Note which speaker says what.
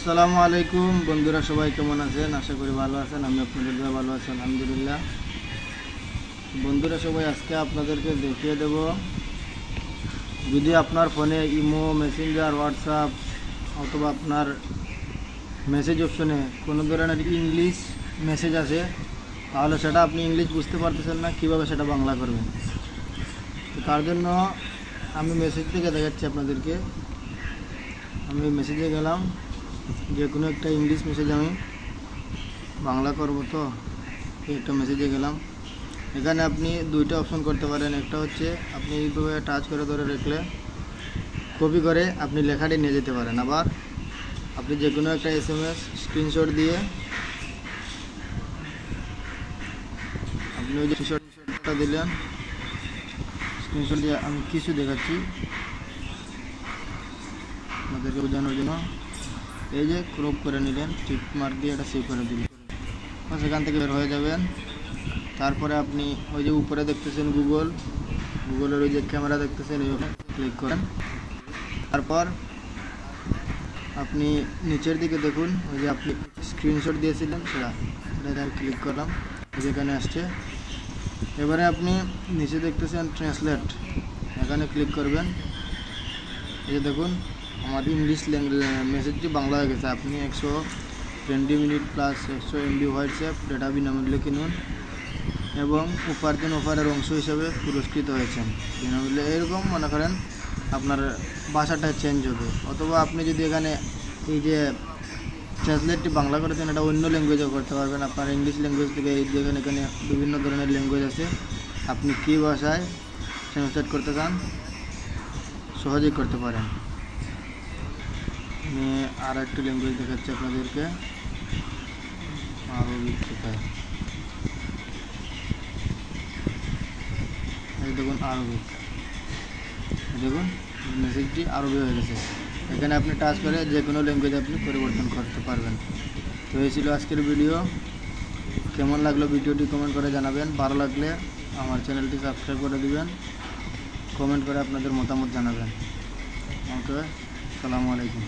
Speaker 1: আসসালামু আলাইকুম বন্ধুরা, সবাই কেমন আছেন? আশা করি ভালো আছেন। আমি আপনাদের দোয়া ভালো আছি, আলহামদুলিল্লাহ। বন্ধুরা সবাই, আজকে আপনাদেরকে দেখিয়ে দেব, যদি আপনার ফোনে ইমো, মেসেঞ্জার, হোয়াটসঅ্যাপ অথবা আপনার মেসেজ অপশনে কোনো ধরনের ইংলিশ মেসেজ আছে, তাহলে সেটা আপনি ইংলিশ বুঝতে পারতেছেন না, কীভাবে সেটা বাংলা করবেন। তো তার জন্য আমি মেসেজ থেকে দেখাচ্ছি আপনাদেরকে। আমি মেসেজে গেলাম, যে কোনো একটা ইংলিশ মেসেজ আমি বাংলা করব। তো একটা মেসেজে গেলাম, এখানে আপনি দুইটা অপশন করতে পারেন। একটা হচ্ছে আপনি এইভাবে টাচ করে ধরে রাখলে কপি করে আপনি লেখাটি নিয়ে যেতে পারেন। আবার আপনি যে কোনো একটা SMS স্ক্রিনশট দিয়ে আপনি ওই যে স্ক্রিনশটটা দিলেন, স্ক্রিনশট দিয়ে আমি কিছু দেখাচ্ছি আপনাদেরকে বোঝানোর জন্য। এই যে ক্রপ করে নিলেন, টিক মার্ক দিয়ে এটা সেভ করে দিলেন, সেখান থেকে বের হয়ে যাবেন। তারপরে আপনি ওই যে উপরে দেখতেছেন গুগলের ওই যে ক্যামেরা দেখতেছেন, ওইখানে ক্লিক করেন। তারপর আপনি নিচের দিকে দেখুন, ওই যে আপনি স্ক্রিনশট দিয়েছিলেন সেটা ক্লিক করলাম, যেখানে আসছে। এবারে আপনি নিচে দেখতেছেন ট্রান্সলেট, এখানে ক্লিক করবেন। এই যে দেখুন আমার ইংলিশ মেসেজটি বাংলা হয়ে গেছে। আপনি 120 minute plus 100 MB WhatsApp data বিনামূল্যে কিনুন এবং উপার্জন অফারের অংশ হিসেবে পুরস্কৃত হয়েছেন বিনামূল্যে। এরকম মনে করেন আপনার ভাষাটা চেঞ্জ হবে। অথবা আপনি যদি এখানে এই যে ট্রান্সলেটটি বাংলা করেছেন, এটা অন্য ল্যাঙ্গুয়েজও করতে পারবেন। আপনার ইংলিশ ল্যাঙ্গুয়েজ থেকে এই দেখেন এখানে বিভিন্ন ধরনের ল্যাঙ্গুয়েজ আছে, আপনি কী ভাষায় ট্রান্সলেট করতে চান সহজেই করতে পারেন। আমি আর একটি ল্যাঙ্গুয়েজ দেখাচ্ছি আপনাদেরকে, আরবিক কোথায়, এই দেখুন আরবিক। দেখুন মেসেজটি আরবি হয়ে গেছে। এখানে আপনি টাচ করে যে কোনো ল্যাঙ্গুয়েজ আপনি পরিবর্তন করতে পারবেন। তো এই ছিল আজকের ভিডিও। কেমন লাগলো ভিডিওটি কমেন্ট করে জানাবেন। ভালো লাগলে আমার চ্যানেলটি সাবস্ক্রাইব করে দিবেন, কমেন্ট করে আপনাদের মতামত জানাবেন। ওকে, আসসালামু আলাইকুম।